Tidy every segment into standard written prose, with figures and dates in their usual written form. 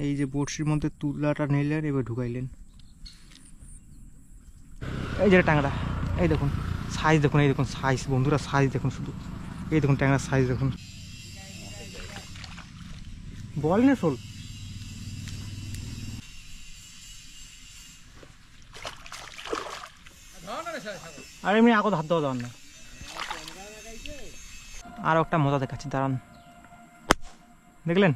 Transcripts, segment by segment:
এই যে বড়শির মধ্যে তুলাটা নিলেন, এবার ঢুকাইলেন। এই যে ট্যাংরা, এই দেখুন সাইজ দেখুন, এই দেখুন সাইজ বন্ধুরা, সাইজ দেখুন শুধু, এই দেখুন ট্যাংরার সাইজ দেখুন। বল না শোল, আর এমনি আগত হাত দেওয়া যান না। আর একটা মজা দেখাচ্ছি, দাঁড়ান, দেখলেন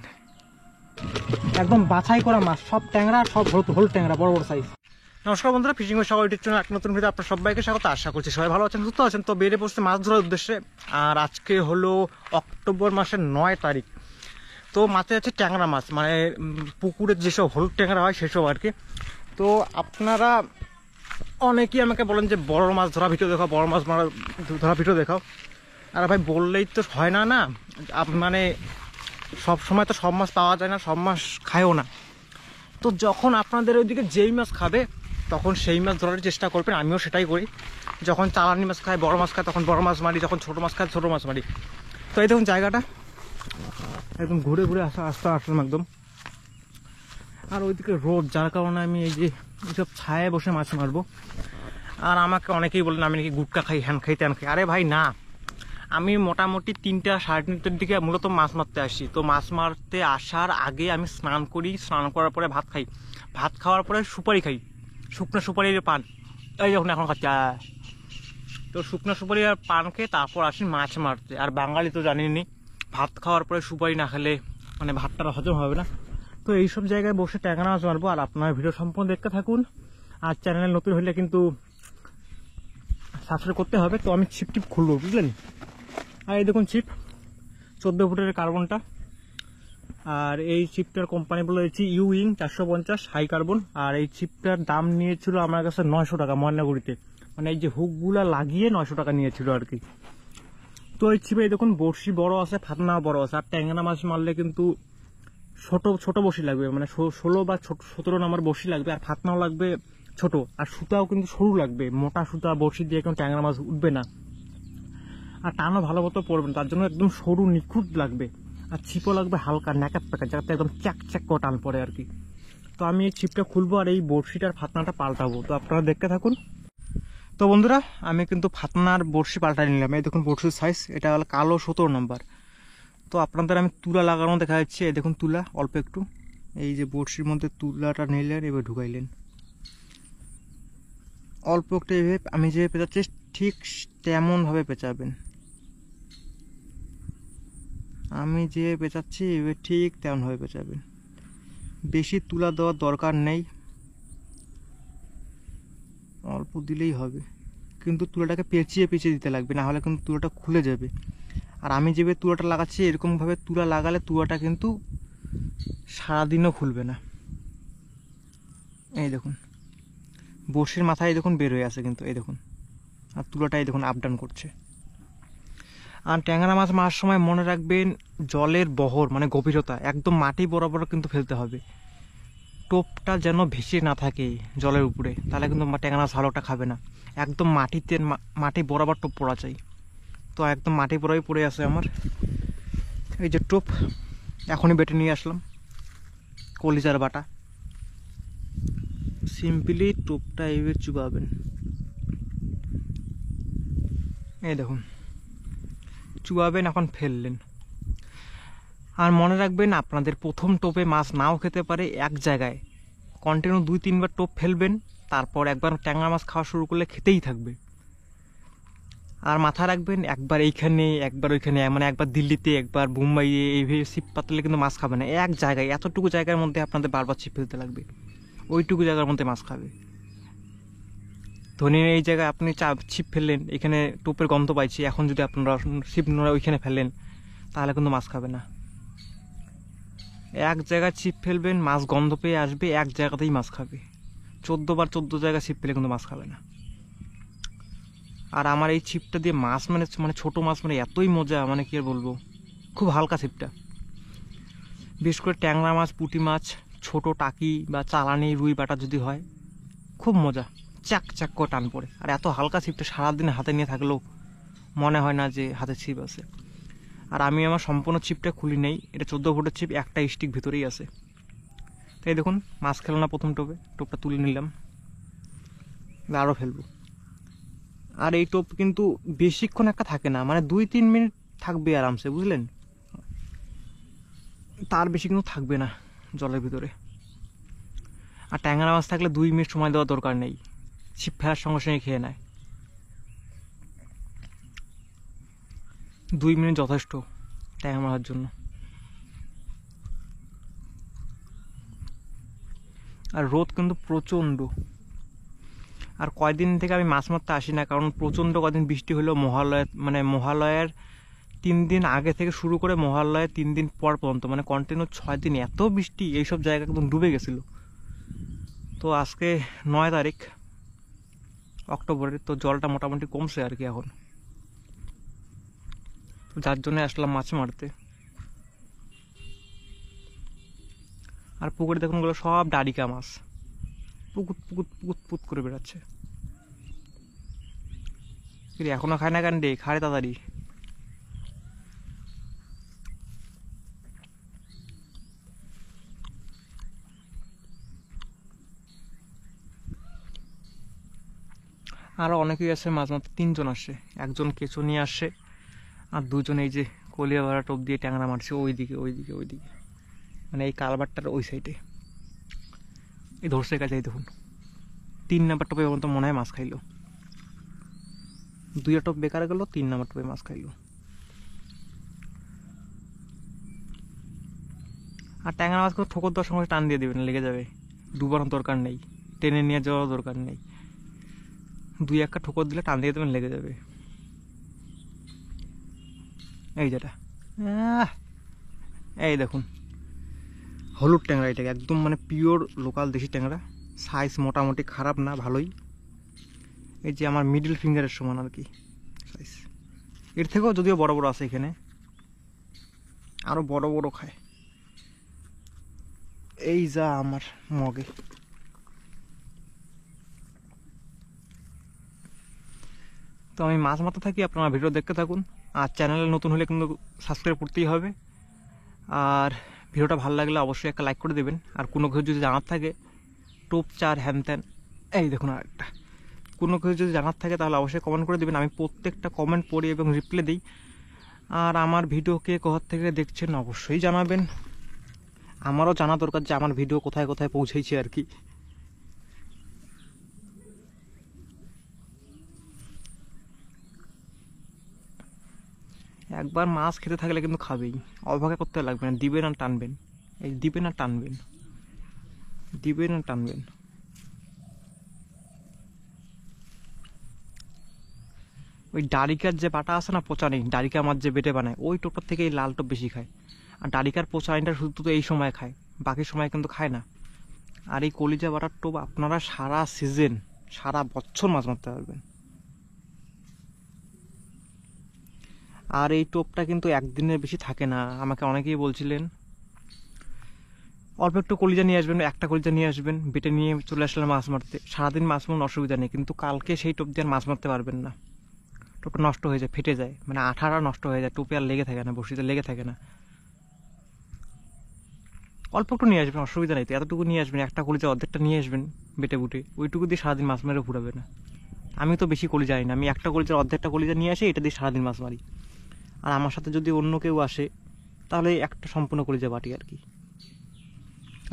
একদম বাছাই করা মাছ, সব ট্যাংরা, সব হলুদ ট্যাংরা, বড় বড় সাইজ। নমস্কার বন্ধুরা, fishing with Sagar YouTube channel এক নতুন ভিডিও আপনার সবাইকে স্বাগত। আশা করছি সবাই ভালো আছেন, সুস্থ আছেন। তো বেরিয়ে পড়ছে মাছ ধরার উদ্দেশ্যে। আর আজকে হলো অক্টোবর মাসের 9 তারিখ। তো মাছে আছে ট্যাংরা মাছ, মানে পুকুরের যেসব হলুদ ট্যাংরা হয় সেসব আর কি। তো আপনারা অনেকেই আমাকে বলেন যে বড় মাছ ধরা ভিডিও দেখাও, বড় মাছ ধরা ভিডিও দেখাও। আর ভাই বললেই তো হয় না, না মানে সব সময় তো সব মাছ পাওয়া যায় না, সব মাছ খায়ও না। তো যখন আপনাদের ওইদিকে যেই মাছ খাবে তখন সেই মাছ ধরার চেষ্টা করবেন, আমিও সেটাই করি। যখন চালানি মাছ খায়, বড় মাছ খায়, তখন বড় মাছ মারি, যখন ছোটো মাছ খায় ছোটো মাছ মারি। তো এই দেখুন জায়গাটা একদম ঘুরে ঘুরে আসলাম একদম। আর ওইদিকে রোদ, যার কারণে আমি এই যে এইসব ছায়ায় বসে মাছ মারবো। আর আমাকে অনেকেই বলেন আমি নাকি গুটকা খাই, হ্যান খাই, ত্যান খাই। আরে ভাই না, আমি মোটামুটি 3টা সাড়ে 3টার দিকে মূলত মাছ মারতে আসি। তো মাছ মারতে আসার আগে আমি স্নান করি, স্নান করার পরে ভাত খাই, ভাত খাওয়ার পরে সুপারি খাই, শুকনো সুপারির পান, এই যখন এখন খাচ্ছি। তো শুকনো সুপারি আর পান খেয়ে তারপর আসি মাছ মারতে। আর বাঙালি তো জানেনই, ভাত খাওয়ার পরে সুপারি না খেলে মানে ভাতটা হজম হবে না। তো এইসব জায়গায় বসে ট্যাংরা মাছ মারবো। আর আপনার ভিডিও সম্পূর্ণ দেখতে থাকুন। আর চ্যানেলে নতুন হলে কিন্তু সাবস্ক্রাইব করতে হবে। তো আমি ছিপ টিপ খুলবো, বুঝলেন। আর এই দেখুন ছিপ 14 ফুটের কার্বনটা। আর এই ছিপটার কোম্পানি বলে দিচ্ছি ইউইং 450 হাই কার্বন। আর এই ছিপটার দাম নিয়েছিল আমার কাছে 900 টাকা ময়নাগুড়িতে, মানে এই যে হুকগুলা লাগিয়ে 900 টাকা নিয়েছিল আর কি। তো এই ছিপে দেখুন বড়শি বড় আছে, ফাতনা বড় আছে। আর ট্যাংরা মাছ মারলে কিন্তু ছোট বড়শি লাগবে, মানে 16 বা 17 নম্বর বড়শি লাগবে। আর ফাতনাও লাগবে ছোট, আর সুতাও কিন্তু সরু লাগবে। মোটা সুতা বড়শি দিয়ে কোনো ট্যাংরা মাছ উঠবে না, আর টানও ভালো মতো পড়বে না। তার জন্য একদম সরু নিখুঁত লাগবে। আর ছিপও লাগবে হালকা ন্যাকাপ প্যাকাপ, যাতে একদম চ্যাক চ্যাক করে টান পড়ে আর কি। তো আমি এই ছিপটা খুলবো আর এই বড়শিটার ফাতনাটা পাল্টাবো। তো আপনারা দেখতে থাকুন। তো বন্ধুরা, আমি কিন্তু ফাতনার বড়শি পাল্টাই নিলাম। এই দেখুন বড়শির সাইজ, এটা হলো কালো 17 নম্বর। তো আপনাদের আমি তুলা লাগানো দেখা যাচ্ছে, এই দেখুন তুলা অল্প একটু, এই যে বড়শির মধ্যে তুলাটা নিলেন, এবার ঢুকাইলেন অল্প একটু। এইভাবে আমি যে পেঁচাচ্ছি ঠিক তেমনভাবে পেঁচাবেন, আমি যে পেঁচাচ্ছি এবার ঠিক তেমনভাবে পেঁচাবেন। বেশি তুলা দেওয়ার দরকার নেই, অল্প দিলেই হবে। কিন্তু তুলাটাকে পেঁচিয়ে পেঁচিয়ে দিতে লাগবে, না হলে কিন্তু তুলাটা খুলে যাবে। আর আমি যেভাবে তুলাটা লাগাচ্ছি এরকমভাবে তুলা লাগালে তুলাটা কিন্তু সারাদিনও খুলবে না। এই দেখুন বড়শির মাথায় দেখুন বের হয়ে আছে কিন্তু, এই দেখুন। আর তুলাটাই দেখুন আপ ডাউন করছে। আর ট্যাংরা মাছ মারার সময় মনে রাখবেন জলের বহর মানে গভীরতা একদম মাটি বরাবর কিন্তু ফেলতে হবে। টোপটা যেন ভেসে না থাকে জলের উপরে, তাহলে কিন্তু ট্যাংরা মাছ ভালোটা খাবে না। একদম মাটি বরাবর টোপ পড়া চাই। তো একদম মাটি বরাবরই পড়ে আছে আমার এই যে টোপ। এখনই বেটে নিয়ে আসলাম, কলিজার বাটা। সিম্পলি টোপটা এইভাবে চুবাবেন, এই দেখুন চুবাবেন, এখন ফেললেন। আর মনে রাখবেন আপনাদের প্রথম টোপে মাছ নাও খেতে পারে। এক জায়গায় কন্টিনিউ 2-3 বার টোপ ফেলবেন, তারপর একবার ট্যাংরা মাছ খাওয়া শুরু করলে খেতেই থাকবে। আর মাথায় রাখবেন একবার এইখানে একবার ওইখানে, মানে একবার দিল্লিতে একবার মুম্বাইয়ে এইভাবে ছিপ পাতলে কিন্তু মাছ খাবে না। এক জায়গায় এতটুকু জায়গার মধ্যে আপনাদের বারবার ছিপ ফেলতে লাগবে, ওইটুকু জায়গার মধ্যে মাছ খাবে। ধরে এই জায়গায় আপনি ছিপ ফেললেন, এখানে টোপের গন্ধ পাইছি, এখন যদি আপনারা ছিপ নোড়া ওইখানে ফেললেন তাহলে কিন্তু মাছ খাবে না। এক জায়গায় ছিপ ফেলবেন, মাছ গন্ধ পেয়ে আসবে, এক জায়গাতেই মাছ খাবে। 14 বার 14 জায়গায় ছিপ ফেলে কিন্তু মাছ খাবে না। আর আমার এই ছিপটা দিয়ে মাছ মানে ছোট মাছ মানে এতই মজা, মানে কি আর বলবো, খুব হালকা ছিপটা। বিশেষ করে ট্যাংরা মাছ, পুঁটি মাছ, ছোট টাকি বা চালানি রুই বাটা যদি হয় খুব মজা, চাক চাক করে টান পড়ে। আর এত হালকা ছিপটা সারাদিন হাতে নিয়ে থাকলেও মনে হয় না যে হাতে ছিপ আছে। আর আমি আমার সম্পূর্ণ ছিপটা খুলি নেই, এটা 14 ফুটের ছিপ, একটা স্টিক ভিতরেই আছে। এই দেখুন মাছ খেলো না প্রথম টোপে, টোপটা তুলে নিলাম, আরও ফেলবো। আর এই টোপ কিন্তু বেশিক্ষণ একটা থাকে না, মানে 2-3 মিনিট থাকবে আরামসে, বুঝলেন, তার বেশি কিন্তু থাকবে না জলের ভিতরে। আর ট্যাংরা মাছ থাকলে 2 মিনিট সময় দেওয়ার দরকার নেই, ছিপ ফেলার সঙ্গে সঙ্গে খেয়ে নেয়। 2 মিনিট যথেষ্ট ট্যাংরা মারার জন্য। আর রোদ কিন্তু প্রচণ্ড। আর কয়দিন থেকে আমি মাছ মারতে আসি না, কারণ প্রচণ্ড কদিন বৃষ্টি হলো মহালয়া, মানে মহালয়ার 3 দিন আগে থেকে শুরু করে মহালয়ার 3 দিন পর পর্যন্ত, মানে কন্টিনিউ 6 দিন এত বৃষ্টি, এইসব জায়গা একদম ডুবে গেছিলো। তো আজকে 9 তারিখ অক্টোবরের, তো জলটা মোটামুটি কমছে আর কি এখন, যার জন্য আসলাম মাছ মারতে। আর পুকুরে দেখুন গুলো সব ডারিকা মাছ, পুকুত পুকুত পুকুত পুত করে বেড়াচ্ছে। এখনো খায় না কেন রে, খায় তাড়াতাড়ি। আরও অনেকেই আছে মাছ মারতে, 3 জন আসে, একজন কেঁচো নিয়ে আসে, আর 2 জন এই যে কলিয়া ভরা টোপ দিয়ে ট্যাংরা মারছে ওইদিকে ওইদিকে ওইদিকে, মানে এই কালবারটার ওই সাইডে। এই ধরছে কাছে, এই দেখুন 3 নাম্বার টোপে পর্যন্ত মনে হয় মাছ খাইলো। 2 টোপ বেকার গেল, 3 নাম্বার টোপে মাছ খাইলো। আর ট্যাংরা মাছ করে ঠোকর দেওয়ার সময় টান দিয়ে দেবেন, লেগে যাবে, ডুবানোর দরকার নেই, টেনে নিয়ে যাওয়ার দরকার নেই, 2-1 ঠোকর দিলে টান দিয়ে দেবেন, লেগে যাবে। এই যেটা, এই দেখুন হলুদ ট্যাংরা, এটাকে একদম মানে পিওর লোকাল দেশি ট্যাংরা, সাইজ মোটামুটি খারাপ না, ভালোই। এই যে আমার মিডল ফিঙ্গারের সমান আর কি সাইজ, এর থেকেও যদিও বড় বড় আছে এখানে, আরও বড় বড় খায়। এই যা আমার মগে। তো আমি মাছ মারতে থাকি, আপনারা ভিডিও দেখতে থাকুন। আর চ্যানেলে নতুন হলে কিন্তু সাবস্ক্রাইব করতেই হবে। আর ভিডিওটা ভালো লাগলে অবশ্যই একটা লাইক করে দেবেন। আর কোনো কিছু যদি জানার থাকে, টোপ চার হ্যান ত্যান, এই দেখুন আরেকটা, কোনো কিছু যদি জানার থাকে তাহলে অবশ্যই কমেন্ট করে দেবেন, আমি প্রত্যেকটা কমেন্ট পড়ি এবং রিপ্লাই দিই। আর আমার ভিডিওকে কোথা থেকে দেখছেন অবশ্যই জানাবেন, আমারও জানা দরকার যে আমার ভিডিও কোথায় কোথায় পৌঁছেছে আর কি। একবার মাছ খেতে থাকলে কিন্তু খাবেই, অবহেলা করতে লাগবে না, দিবেন আর টানবেন, এই দিবেন আর টানবেন, দিবেন আর টানবেন। ওই ডারিকার যে বাটা আছে না, পচা নেই, ডারিকা মাছ যে বেটে বানায় ওই টোপটার থেকে এই লাল টোপ বেশি খায়। আর ডারিকার পচা আইনটা শুধু তো এই সময় খায়, বাকি সময় কিন্তু খায় না। আর এই কলিজা বাটার টোপ আপনারা সারা সিজন, সারা বছর মাছ মারতে পারবেন। আর এই টোপটা কিন্তু একদিনের বেশি থাকে না, আমাকে অনেকেই বলছিলেন অল্প একটু কলিজা নিয়ে আসবেন, একটা কলিজা নিয়ে আসবেন, বেটে নিয়ে চলে আসলে মাছ মারতে, সারাদিন মাছ মারুন অসুবিধা নেই, কিন্তু কালকে সেই টোপ দিয়ে আর মাছ মারতে পারবেন না, টোপটা নষ্ট হয়ে যায়, ফেটে যায়, মানে আঠাটা নষ্ট হয়ে যায়, টোপে আর লেগে থাকে না, বড়শিতে লেগে থাকে না। অল্প একটু নিয়ে আসবেন, অসুবিধা নেই, তো এতটুকু নিয়ে আসবেন, একটা কলিজা অর্ধেকটা নিয়ে আসবেন বেটে বুটে, ওইটুকু দিয়ে সারাদিন মাছ মেরে ঘুরাবে না। আমি তো বেশি কলিজা আনি না, আমি একটা কলিজার অর্ধেকটা কলিজা নিয়ে আসি, এটা দিয়ে সারাদিন মাছ মারি। আর আমার সাথে যদি অন্য কেউ আসে তাহলে একটা সম্পূর্ণ কলিজা বাটি আর কি।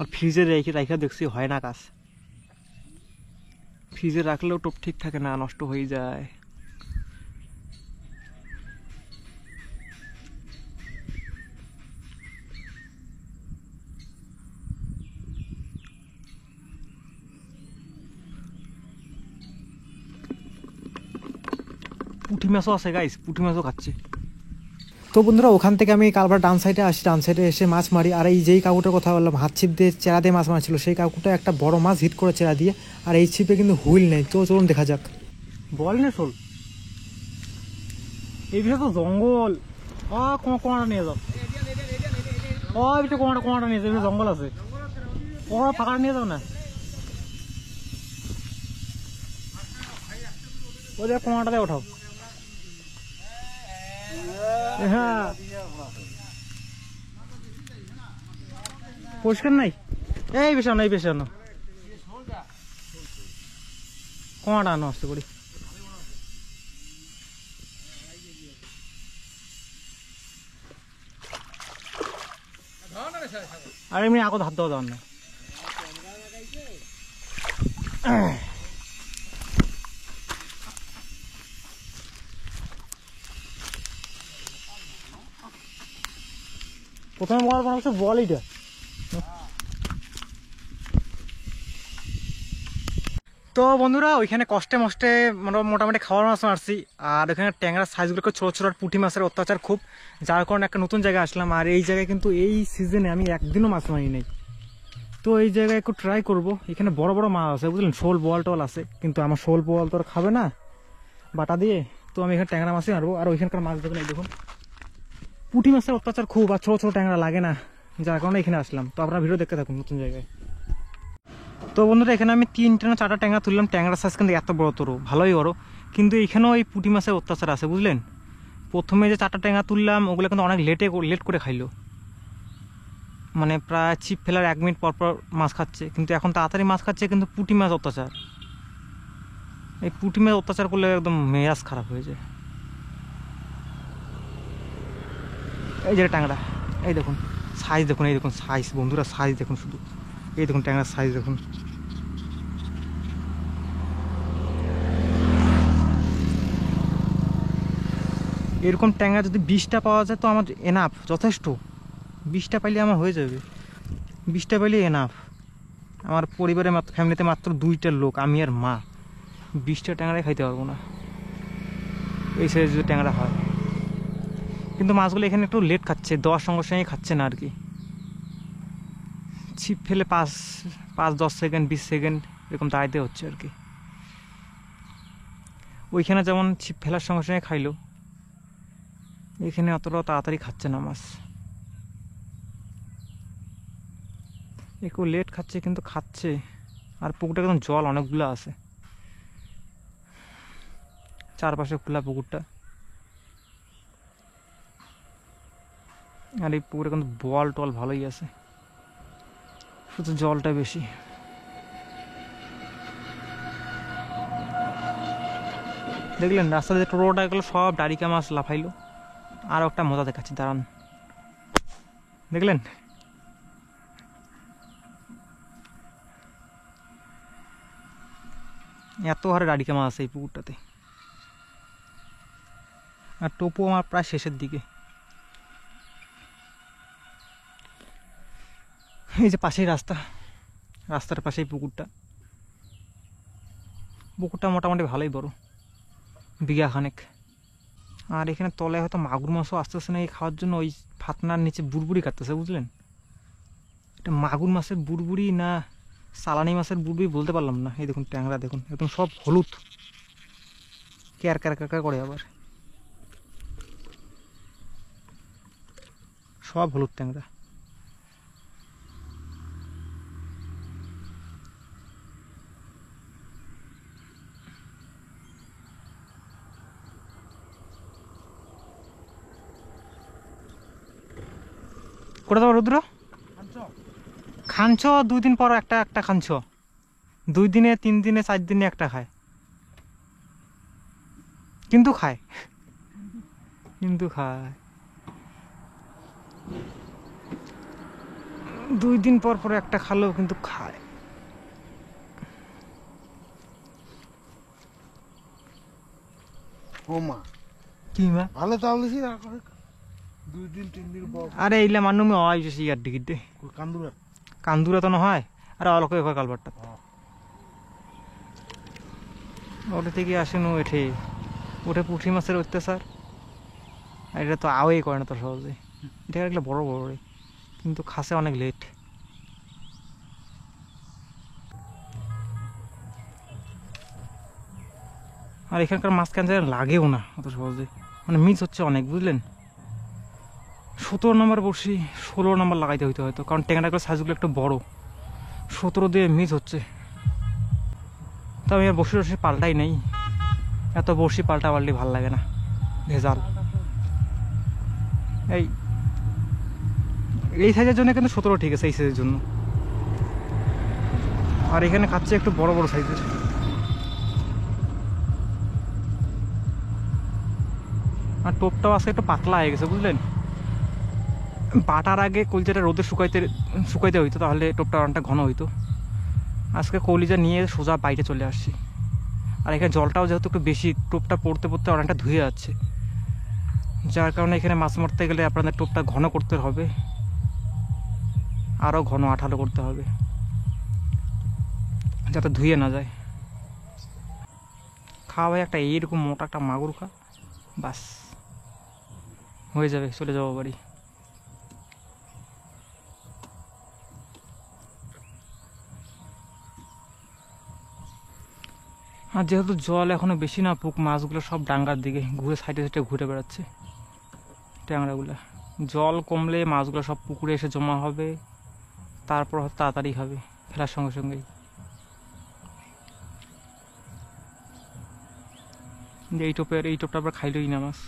আর ফ্রিজে রেখে দেখছি হয় না কাজ, ফ্রিজে রাখলেও টোপ ঠিক থাকে না, নষ্ট হয়ে যায়। পুঁটি মাছও আছে গাইস, পুঁটি মাছও খাচ্ছে। তো বন্ধুরা ওখান থেকে আমি কালবার ডান সাইডে আসি, ডান সাইডে এসে মাছ মারি। আর এই যেই কাকুটার কথা বললাম হাত ছিপ দিয়ে চেরা দিয়ে মাছ মারছিল, সেই কাকুটা একটা বড় মাছ হিট করে চেরা দিয়ে। আর এই ছিপে কিন্তু হুইল নেই, তো চলুন দেখা যাক। বল না শোল, এই বিষয়ে তো জঙ্গল, কোঁয়াটা নিয়ে যাও, কোঁয়াটা নিয়ে যাও, জঙ্গল আছে, ফাঁকা নিয়ে যাও না, ওই যে কোঁয়াটাতে ওঠাও। হ্যাঁ পরিষ্কার নাই, এই বেশি আনো, এই বেশি আনো, কোয়াটা আনো আসতে করি। আর এমনি আগত হাত দেওয়া দেওয়ার না। প্রথমে বল মনে হচ্ছে বল এইটা। তো বন্ধুরা ওইখানে কষ্টে মষ্টে মোটামুটি খাওয়ার মাছ মারছি। আর ওইখানে ট্যাংরার সাইজগুলো ছোটো ছোটো, আর পুঁটি মাছের অত্যাচার খুব, যার কারণে একটা নতুন জায়গায় আসলাম। আর এই জায়গায় কিন্তু এই সিজনে আমি একদিনও মাছ মারি নাই। তো এই জায়গায় একটু ট্রাই করব। এখানে বড় বড় মাছ আছে বুঝলেন, শোল বোয়াল টোয়াল আছে, কিন্তু আমার শোল বোয়াল তো আর খাবে না বাটা দিয়ে। তো আমি এখানে ট্যাংরা মাছই মারবো। আর ওইখানকার মাছ দেখুন, এই দেখুন পুঁটি মাছের অত্যাচার খুব, আর ছোটো ছোটো ট্যাংরা লাগে না, যার কারণে এখানে আসলাম। তো আপনারা ভিডিও দেখতে থাকুন নতুন জায়গায়। তো বন্ধুরা এখানে আমি 3টা না 4টা ট্যাংরা তুললাম। ট্যাংরা সাইজ কিন্তু এত বড় তোর ভালোই বড়, কিন্তু এখানেও এই পুঁটি মাছের অত্যাচার আছে বুঝলেন। প্রথমে যে 4টা ট্যাংরা তুললাম ওগুলো কিন্তু অনেক লেট করে খাইলো, মানে প্রায় ছিপ ফেলার 1 মিনিট পর পর মাছ খাচ্ছে। কিন্তু এখন তাড়াতাড়ি মাছ খাচ্ছে, কিন্তু পুঁটি মাছ অত্যাচার, এই পুঁটি মাছ অত্যাচার করলে একদম মেজাজ খারাপ হয়ে যায়। এই যে ট্যাংরা, এই দেখুন সাইজ দেখুন, এই দেখুন সাইজ বন্ধুরা, সাইজ দেখুন শুধু, এই দেখুন ট্যাংরার সাইজ দেখুন। এরকম ট্যাংরা যদি 20টা পাওয়া যায় তো আমার এনাফ, যথেষ্ট। 20টা পাইলে আমার হয়ে যাবে, 20টা পাইলে এনাফ। আমার পরিবারে ফ্যামিলিতে মাত্র 2টা লোক, আমি আর মা। 20টা ট্যাংরাই খাইতে পারবো না এই সাইজ যদি ট্যাংরা হয়। কিন্তু মাছগুলো এখানে একটু লেট খাচ্ছে, দেওয়ার সঙ্গে সঙ্গে খাচ্ছে না আর কি। ছিপ ফেলে 5-10 সেকেন্ড 20 সেকেন্ড এরকম দাঁড়াইতে হচ্ছে আর কি। ওইখানে যেমন ছিপ ফেলার সঙ্গে সঙ্গে খাইলো, এখানে অতটাও তাড়াতাড়ি খাচ্ছে না মাছ, একটু লেট খাচ্ছে কিন্তু খাচ্ছে। আর পুকুরটা একদম জল অনেকগুলো আছে, চারপাশে খোলা পুকুরটা। আর এই পুকুরে কিন্তু বল টল ভালোই আছে, শুধু জলটা বেশি। দেখলেন রাস্তা দিয়ে টোটোটা গেলো, সব ডারিকা মাছ লাফাইলো। আর একটা মজা দেখাচ্ছি দাঁড়ান, দেখলেন এত হারে ডারিকা মাছ আছে এই পুকুরটাতে। আর টোপো আমার প্রায় শেষের দিকে। এই যে পাশেই রাস্তা, রাস্তার পাশেই পুকুরটা। পুকুরটা মোটামুটি ভালোই বড়, বিঘা খানেক। আর এখানে তলায় হয়তো মাগুর মাছও আসতেছে না এই খাওয়ার জন্য, ওই ফাতনার নিচে বুড়বুড়ি কাটতেছে বুঝলেন। এটা মাগুর মাছের বুড়বুড়ি না চালানি মাছের বুড়বুড়ি বলতে পারলাম না। এই দেখুন ট্যাংরা দেখুন, একদম সব হলুদ, কেয়ার করে, আবার সব হলুদ ট্যাংরা। করে দেবো রুদ্র, খানছ 2 দিন পর একটা খানছ, 2 দিনে 3 দিনে 4 দিনে একটা খায়, কিন্তু খায় 2 দিন পর পর একটা খালেও কিন্তু খায়। ও মা কি মা ভালো তাহলে 2 দিন 3 দিন পর। আরে এইলা মানুষ হয় ইয়ার দিকে কান্দুরা তো নহয়। আরে অলকে কালবারটা ওটা থেকে আসেন ওঠে পুঁটি মাছের অত্যাচার। আর এটা তো আওয়াই করে না তো সহজে, এটা এগুলো বড় বড় কিন্তু খাসে অনেক লেট। আর এখানকার মাছ কেন লাগেও না অত সহজে, মানে মিস হচ্ছে অনেক বুঝলেন। 17 নম্বর বসি 16 নম্বর লাগাইতে হইতে হয়তো, কারণ ট্যাংরাগুলো সাইজগুলো একটু বড়। 17 দিয়ে মিস হচ্ছে। তো আমি আর বসি পাল্টাই নেই, এত বসি পাল্টি ভাল লাগে না, ভেজাল। এই সাইজের জন্য কিন্তু 17 ঠিক আছে, এই সাইজের জন্য। আর এখানে খাচ্ছে একটু বড় বড় সাইজের। আর টোপটাও আজকে একটু পাতলা হয়ে গেছে বুঝলেন। বাটার আগে কলিজাটা রোদে শুকাইতে হইতো, তাহলে টোপটা অনেকটা ঘন হইতো। আজকে কলিজা নিয়ে সোজা বাইরে চলে আসছি। আর এখানে জলটাও যেহেতু একটু বেশি, টোপটা পড়তে পড়তে অনেকটা ধুয়ে যাচ্ছে, যার কারণে এখানে মাছ মারতে গেলে আপনাদের টোপটা ঘন করতে হবে, আরও ঘন আঠালো করতে হবে যাতে ধুয়ে না যায়। খাওয়া ভাই একটা এইরকম মোটা একটা মাগুর খা, বাস হয়ে যাবে, চলে যাবো বাড়ি। আর যেহেতু জল এখনো বেশি না, পুক মাছগুলো সব ডাঙ্গার দিকে ঘুরে সাইডে সাইডে ঘুরে বেড়াচ্ছে ট্যাংরাগুলো। জল কমলে মাছগুলো সব পুকুরে এসে জমা হবে, তারপর হয়তো তাড়াতাড়ি হবে ফেলার সঙ্গে সঙ্গেই। এই টোপটা আবার খাইলই না মাছ।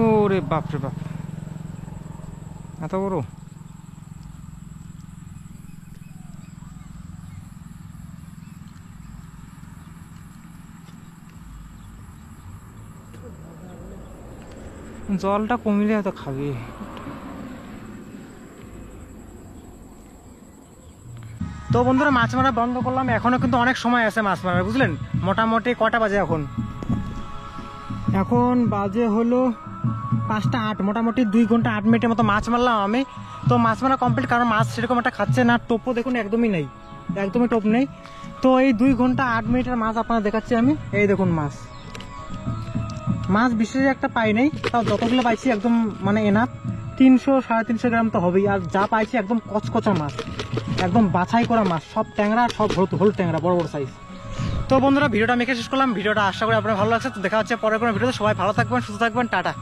ওরে বাপরে বাপ, এত বড়! জলটা কমিলে হয়তো খাবে। তো বন্ধুরা, মাছ মারা বন্ধ করলাম, এখনো কিন্তু অনেক সময় আছে মাছ মারার বুঝলেন। মোটামুটি কটা বাজে এখন বাজে হলো 5টা 8, মোটামুটি 2 ঘন্টা 8 মিনিটের মতো মাছ মারলাম আমি। তো মাছ মারা কমপ্লিট, কারণ মাছ সেরকম একটা খাচ্ছে না, টোপও দেখুন একদমই নেই, একদমই টোপ নেই। তো এই 2 ঘন্টা 8 মিনিটের মাছ আপনারা দেখাচ্ছি আমি। এই দেখুন মাছ বিশেষ একটা পাই নাই, তাও যতগুলো পাইছি একদম মানে এনাফ, 300-350 গ্রাম তো হবেই। আর যা পাইছি একদম কচকচা মাছ, একদম বাছাই করা মাছ, সব ট্যাংরা, সব হলুদ ট্যাংরা, বড় বড় সাইজ। তো বন্ধুরা, ভিডিওটা আমি শেষ করলাম। ভিডিওটা আশা করি আপনার ভালো লাগছে। তো দেখা হচ্ছে পরের কোনো ভিডিওতে। সবাই ভালো থাকবেন, সুস্থ থাকবেন, টাটা।